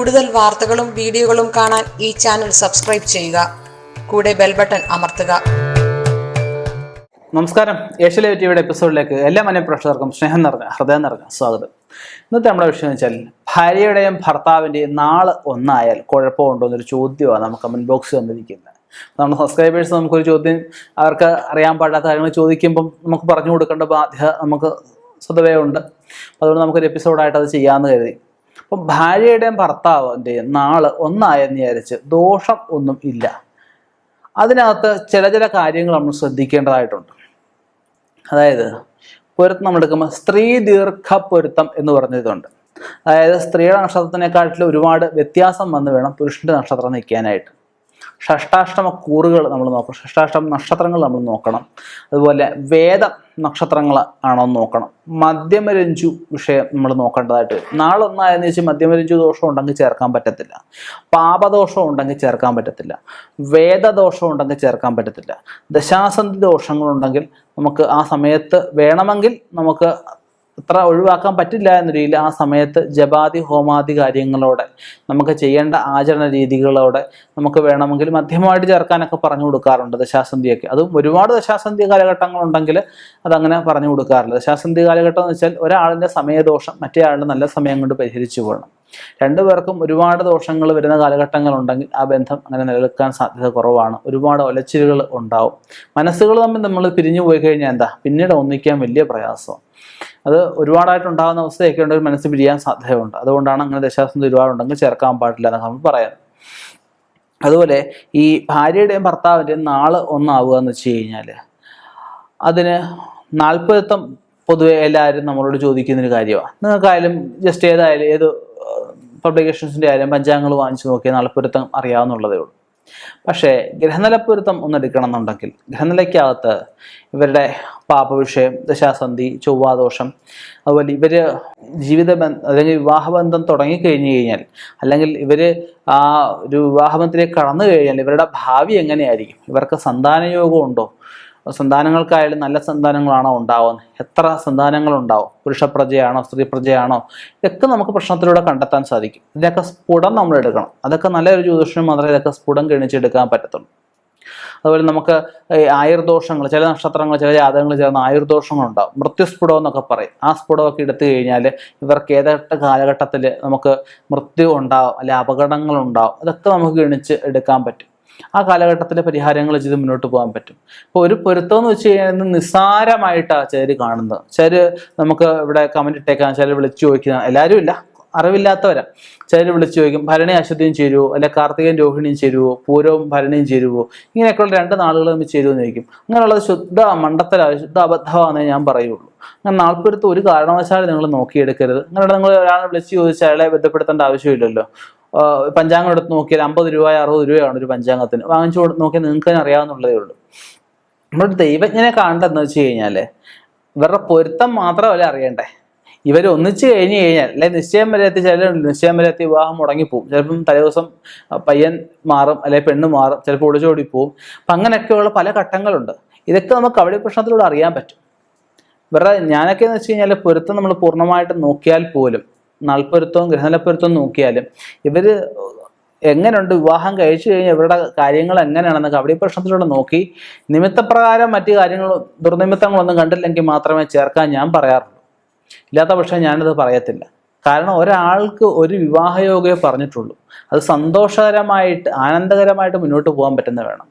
കൂടുതൽ വാർത്തകളും വീഡിയോകളും കാണാൻ ഈ ചാനൽ സബ്സ്ക്രൈബ് ചെയ്യുക. കൂടെ ബെൽ ബട്ടൺ അമർത്തുക. നമസ്കാരം. ഏഷ്യാനെറ്റ് ടിവിയുടെ എപ്പിസോഡിലേക്ക് എല്ലാ പ്രേക്ഷകർക്കും ഹൃദയം നിറഞ്ഞ സ്വാഗതം. ഇന്നത്തെ നമ്മുടെ വിഷയം എന്ന് വെച്ചാൽ ഭാര്യയുടെയും ഭർത്താവിൻ്റെയും നാള് ഒന്നായാൽ കുഴപ്പമുണ്ടോ എന്നൊരു ചോദ്യമാണ് നമുക്ക് കമൻറ്റ് ബോക്സിൽ വന്നിരിക്കുന്നത്. നമ്മുടെ സബ്സ്ക്രൈബേഴ്സ് നമുക്കൊരു ചോദ്യം, അവർക്ക് അറിയാൻ പാടാത്ത കാര്യങ്ങൾ ചോദിക്കുമ്പം നമുക്ക് പറഞ്ഞു കൊടുക്കേണ്ട ബാധ്യത നമുക്ക് സ്വതവേ ഉണ്ട്. അതുകൊണ്ട് നമുക്കൊരു എപ്പിസോഡായിട്ട് അത് ചെയ്യാമെന്ന് കരുതി. അപ്പം ഭാര്യയുടെയും ഭർത്താവിൻ്റെയും നാള് ഒന്നായെന്ന് വിചാരിച്ച് ദോഷം ഒന്നും ഇല്ല. അതിനകത്ത് ചില കാര്യങ്ങൾ നമ്മൾ ശ്രദ്ധിക്കേണ്ടതായിട്ടുണ്ട്. അതായത് പൊരുത്തം നമ്മൾ എടുക്കുമ്പോൾ സ്ത്രീ ദീർഘ പൊരുത്തം എന്ന് പറഞ്ഞതുണ്ട്. അതായത് സ്ത്രീയുടെ നക്ഷത്രത്തിനെക്കാട്ടിലും ഒരുപാട് വ്യത്യാസം വന്ന് വേണം പുരുഷൻ്റെ നക്ഷത്രം നിൽക്കാനായിട്ട്. ഷഷ്ടാഷ്ടമ കൂറുകൾ നമ്മൾ നോക്കണം, ഷഷ്ടാഷ്ടമ നക്ഷത്രങ്ങൾ നമ്മൾ നോക്കണം. അതുപോലെ വേദ നക്ഷത്രങ്ങൾ ആണോ എന്ന് നോക്കണം. മധ്യമരഞ്ജു വിഷയം നമ്മൾ നോക്കേണ്ടതായിട്ട് വരും. നാളൊന്നായെന്ന് വെച്ചാൽ മധ്യമരഞ്ജു ദോഷം ഉണ്ടെങ്കിൽ ചേർക്കാൻ പറ്റത്തില്ല, പാപദോഷം ഉണ്ടെങ്കിൽ ചേർക്കാൻ പറ്റത്തില്ല, വേദദോഷം ഉണ്ടെങ്കിൽ ചേർക്കാൻ പറ്റത്തില്ല. ദശാസന്ധി ദോഷങ്ങളുണ്ടെങ്കിൽ നമുക്ക് ആ സമയത്ത് വേണമെങ്കിൽ നമുക്ക് അത്ര ഒഴിവാക്കാൻ പറ്റില്ല എന്ന രീതിയിൽ ആ സമയത്ത് ജപാതി ഹോമാദി കാര്യങ്ങളോടെ നമുക്ക് ചെയ്യേണ്ട ആചരണ രീതികളോടെ നമുക്ക് വേണമെങ്കിൽ മധ്യമായിട്ട് ചേർക്കാനൊക്കെ പറഞ്ഞു കൊടുക്കാറുണ്ട് ദശാസന്ധിയൊക്കെ. അതും ഒരുപാട് ദശാസന്ധി കാലഘട്ടങ്ങളുണ്ടെങ്കിൽ അതങ്ങനെ പറഞ്ഞു കൊടുക്കാറില്ല. ദശാസന്ധി കാലഘട്ടം എന്ന് വെച്ചാൽ ഒരാളിൻ്റെ സമയദോഷം മറ്റേ ആളുടെ നല്ല സമയം കൊണ്ട് പരിഹരിച്ചു പോകണം. രണ്ടുപേർക്കും ഒരുപാട് ദോഷങ്ങൾ വരുന്ന കാലഘട്ടങ്ങളുണ്ടെങ്കിൽ ആ ബന്ധം അങ്ങനെ നിലനിൽക്കാൻ സാധ്യത കുറവാണ്. ഒരുപാട് ഒലച്ചിലുകൾ ഉണ്ടാവും. മനസ്സുകൾ തമ്മിൽ നമ്മൾ പിരിഞ്ഞു പോയി കഴിഞ്ഞാൽ എന്താ പിന്നീട് ഒന്നിക്കാൻ വലിയ പ്രയാസമാണ്. അത് ഒരുപാടായിട്ടുണ്ടാകുന്ന അവസ്ഥയൊക്കെ ഉണ്ടെങ്കിൽ മനസ്സ് പിരിയാൻ സാധ്യതയുണ്ട്. അതുകൊണ്ടാണ് അങ്ങനെ ദശാസന്ധി ഒരുപാടുണ്ടെങ്കിൽ ചേർക്കാൻ പാടില്ല എന്നൊക്കെ നമ്മൾ പറയുന്നത്. അതുപോലെ ഈ ഭാര്യയുടെയും ഭർത്താവിൻ്റെയും നാള് ഒന്നാവുക എന്ന് വെച്ച് കഴിഞ്ഞാൽ അതിന് നാൽപ്പത്വം പൊതുവെ എല്ലാവരും നമ്മളോട് ചോദിക്കുന്നൊരു കാര്യമാണ്. നിങ്ങൾക്കായാലും ജസ്റ്റ് ഏത് പബ്ലിക്കേഷൻസിൻ്റെ ആയാലും പഞ്ചാംഗങ്ങൾ വാങ്ങിച്ചു നോക്കിയാൽ നാൽപ്പൊരുത്തം അറിയാവുന്നുള്ളതേ ഉള്ളൂ. പക്ഷേ ഗ്രഹനിലപ്പൊരുത്തം ഒന്നെടുക്കണം എന്നുണ്ടെങ്കിൽ ഗ്രഹനിലയ്ക്കകത്ത് ഇവരുടെ പാപവിഷയം, ദശാസന്ധി, ചൊവ്വാദോഷം, അതുപോലെ ഇവർ അല്ലെങ്കിൽ വിവാഹബന്ധം തുടങ്ങിക്കഴിഞ്ഞു കഴിഞ്ഞാൽ അല്ലെങ്കിൽ ഇവർ ആ ഒരു വിവാഹബന്ധത്തിലേക്ക് കടന്നു കഴിഞ്ഞാൽ ഇവരുടെ ഭാവി എങ്ങനെയായിരിക്കും, ഇവർക്ക് സന്താനയോഗം ഉണ്ടോ, സന്താനങ്ങൾക്കായാലും നല്ല സന്താനങ്ങളാണോ ഉണ്ടാവുന്നത്, എത്ര സന്താനങ്ങളുണ്ടാവും, പുരുഷപ്രജയാണോ സ്ത്രീ പ്രജയാണോ, ഇതൊക്കെ നമുക്ക് പ്രശ്നത്തിലൂടെ കണ്ടെത്താൻ സാധിക്കും. ഇതിൻ്റെയൊക്കെ സ്ഫുടം നമ്മൾ എടുക്കണം. അതൊക്കെ നല്ലൊരു ജ്യോതിഷന് മാത്രമേ ഇതൊക്കെ സ്ഫുടം ഗണിച്ചെടുക്കാൻ പറ്റത്തുള്ളൂ. അതുപോലെ നമുക്ക് ആയുർദോഷങ്ങൾ, ചില നക്ഷത്രങ്ങൾ ചില ജാതകങ്ങൾ ചേർന്ന് ആയുർദോഷങ്ങളുണ്ടാവും, മൃത്യുസ്ഫുടം എന്നൊക്കെ പറയും. ആ സ്ഫുടമൊക്കെ എടുത്തു കഴിഞ്ഞാൽ ഇവർക്ക് ഏതൊക്കെ കാലഘട്ടത്തിൽ നമുക്ക് മൃത്യു ഉണ്ടാവും അല്ലെ അപകടങ്ങളുണ്ടാവും, അതൊക്കെ നമുക്ക് ഗണിച്ച് എടുക്കാൻ പറ്റും. ആ കാലഘട്ടത്തിലെ പരിഹാരങ്ങൾ ചെയ്ത് മുന്നോട്ട് പോകാൻ പറ്റും. ഇപ്പോൾ ഒരു പൊരുത്തം എന്ന് വെച്ച് കഴിഞ്ഞാൽ നിസ്സാരമായിട്ടാണ് ചിലർ കാണുന്നത്. ചിലർ നമുക്ക് ഇവിടെ കമൻറ്റ് ഇട്ടേക്കാൻ, ചിലർ വിളിച്ചു ചോദിക്കുന്ന, എല്ലാവരും ഇല്ല, അറിവില്ലാത്തവരാ. ചിലർ വിളിച്ചു ചോദിക്കും ഭരണി അശ്വതിയും ചേരുവോ, അല്ലെ കാർത്തികയും രോഹിണിയും ചേരുവോ, പൂരവും ഭരണിയും ചേരുവോ, ഇങ്ങനെയൊക്കെയുള്ള രണ്ട് നാളുകൾ തമ്മിൽ ചേരുമെന്ന് ചോദിക്കും. അങ്ങനെയുള്ളത് ശുദ്ധ മണ്ടത്തരമാണ്, ശുദ്ധ അബദ്ധമാണെന്നേ ഞാൻ പറയുള്ളൂ. അങ്ങനെ നാൾപ്പൊരുത്തം ഒരു കാരണവശാലും നിങ്ങൾ നോക്കിയെടുക്കരുത്. അങ്ങനെ നിങ്ങൾ ഒരാളെ വിളിച്ച് ചോദിച്ചാൽ അയാളെ ബന്ധപ്പെടുത്തേണ്ട ആവശ്യമില്ലല്ലോ. പഞ്ചാംഗം എടുത്ത് നോക്കിയാൽ 50 രൂപ 60 രൂപയാണ് ഒരു പഞ്ചാംഗത്തിന്. വാങ്ങിച്ചു നോക്കിയാൽ നിങ്ങൾക്ക് തന്നെ അറിയാവുന്നുള്ളതേ ഉള്ളൂ. നമ്മൾ ദൈവജ്ഞനെ കാണേണ്ടതെന്ന് വെച്ച് കഴിഞ്ഞാൽ ഇവരുടെ പൊരുത്തം മാത്രമല്ല അറിയണ്ടേ, ഇവർ ഒന്നിച്ച് കഴിഞ്ഞ് കഴിഞ്ഞാൽ അല്ലെ നിശ്ചയം വരെ എത്തി, ചില നിശ്ചയം വരെ എത്തി വിവാഹം മുടങ്ങിപ്പോവും. ചിലപ്പം തലേദിവസം പയ്യൻ മാറും അല്ലെ പെണ്ണ് മാറും, ചിലപ്പോൾ ഒളിച്ചോടി പോവും. അപ്പം അങ്ങനെയൊക്കെയുള്ള പല ഘട്ടങ്ങളുണ്ട്. ഇതൊക്കെ നമുക്ക് കവടി പ്രശ്നത്തിലൂടെ അറിയാൻ പറ്റും. ഇവരുടെ ഞാനൊക്കെ എന്ന് വെച്ച് കഴിഞ്ഞാൽ പൊരുത്തം നമ്മൾ പൂർണ്ണമായിട്ട് നോക്കിയാൽ പോലും, നാൾപ്പൊരുത്തവും ഗ്രഹനിലപ്പൊരുത്തവും നോക്കിയാലും ഇവർ എങ്ങനെയുണ്ട്, വിവാഹം കഴിച്ചു കഴിഞ്ഞാൽ ഇവരുടെ കാര്യങ്ങൾ എങ്ങനെയാണെന്ന് കവടി പ്രശ്നത്തിലൂടെ നോക്കി നിമിത്തപ്രകാരം മറ്റു കാര്യങ്ങളും ദുർനിമിത്തങ്ങളൊന്നും കണ്ടില്ലെങ്കിൽ മാത്രമേ ചേർക്കാൻ ഞാൻ പറയാറുള്ളൂ. ഇല്ലാത്ത പക്ഷേ ഞാനത് പറയത്തില്ല. കാരണം ഒരാൾക്ക് ഒരു വിവാഹയോഗയെ പറഞ്ഞിട്ടുള്ളൂ. അത് സന്തോഷകരമായിട്ട് ആനന്ദകരമായിട്ട് മുന്നോട്ട് പോകാൻ പറ്റുന്ന വേണം.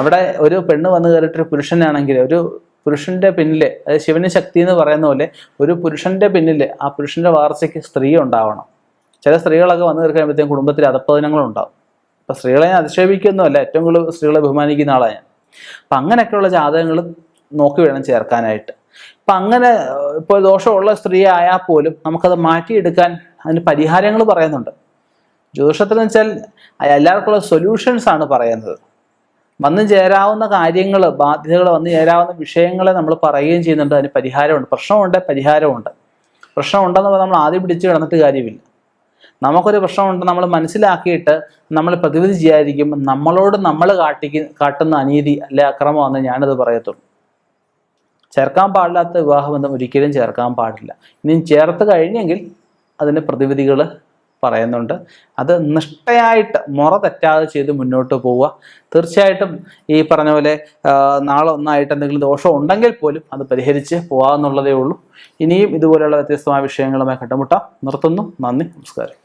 അവിടെ ഒരു പെണ്ണ് വന്നു കയറിയിട്ടൊരു പുരുഷനാണെങ്കിൽ ഒരു പുരുഷന്റെ പിന്നില്, അതായത് ശിവന് ശക്തി എന്ന് പറയുന്ന പോലെ ഒരു പുരുഷന്റെ പിന്നില് ആ പുരുഷന്റെ വളർച്ചയ്ക്ക് സ്ത്രീ ഉണ്ടാവണം. ചില സ്ത്രീകളൊക്കെ വന്നു കയറി കഴിയുമ്പോഴത്തേക്കും കുടുംബത്തിൽ അധപ്പതനങ്ങളുണ്ടാവും. ഇപ്പം സ്ത്രീകളെ ഞാൻ അധിക്ഷേപിക്കൊന്നുമല്ല, ഏറ്റവും കൂടുതൽ സ്ത്രീകളെ ബഹുമാനിക്കുന്ന ആളാണ് ഞാൻ. അപ്പം അങ്ങനെയൊക്കെയുള്ള ജാതകങ്ങൾ നോക്കി വേണം ചേർക്കാനായിട്ട്. അപ്പം അങ്ങനെ ഇപ്പോൾ ദോഷമുള്ള സ്ത്രീ ആയാൽ പോലും നമുക്കത് മാറ്റിയെടുക്കാൻ അതിന് പരിഹാരങ്ങൾ പറയുന്നുണ്ട്. ജ്യോതിഷത്തിലെന്ന് വെച്ചാൽ എല്ലാവർക്കുള്ള സൊല്യൂഷൻസ് ആണ് പറയുന്നത്. വന്നു ചേരാവുന്ന കാര്യങ്ങൾ, ബാധ്യതകൾ, വന്നു ചേരാവുന്ന വിഷയങ്ങളെ നമ്മൾ പറയുകയും ചെയ്യുന്നുണ്ട്. അതിന് പരിഹാരമുണ്ട്. പ്രശ്നമുണ്ട്, പരിഹാരമുണ്ട്. പ്രശ്നമുണ്ടെന്ന് പറഞ്ഞാൽ നമ്മൾ ആദ്യം പിടിച്ച് കിടന്നിട്ട് കാര്യമില്ല. നമുക്കൊരു പ്രശ്നമുണ്ട് നമ്മൾ മനസ്സിലാക്കിയിട്ട് നമ്മൾ പ്രതിവിധി ചെയ്യാതിരിക്കും നമ്മളോട് നമ്മൾ കാട്ടുന്ന അനീതി അല്ലെ അക്രമമാണെന്ന് ഞാനത് പറയത്തുള്ളൂ. ചേർക്കാൻ പാടില്ലാത്ത വിവാഹബന്ധം ഒരിക്കലും ചേർക്കാൻ പാടില്ല. ഇനിയും ചേർത്ത് കഴിഞ്ഞെങ്കിൽ അതിന് പ്രതിവിധികൾ പറയുന്നുണ്ട്. അത് നിഷ്ഠയായിട്ട് മുറ തെറ്റാതെ ചെയ്ത് മുന്നോട്ട് പോവുക. തീർച്ചയായിട്ടും ഈ പറഞ്ഞ പോലെ നാളെ ഒന്നായിട്ട് എന്തെങ്കിലും ദോഷം ഉണ്ടെങ്കിൽ പോലും അത് പരിഹരിച്ച് പോകാമെന്നുള്ളതേ ഉള്ളൂ. ഇനിയും ഇതുപോലെയുള്ള വ്യത്യസ്തമായ വിഷയങ്ങളുമായി കണ്ടുമുട്ടാം. നിർത്തുന്നു. നന്ദി, നമസ്കാരം.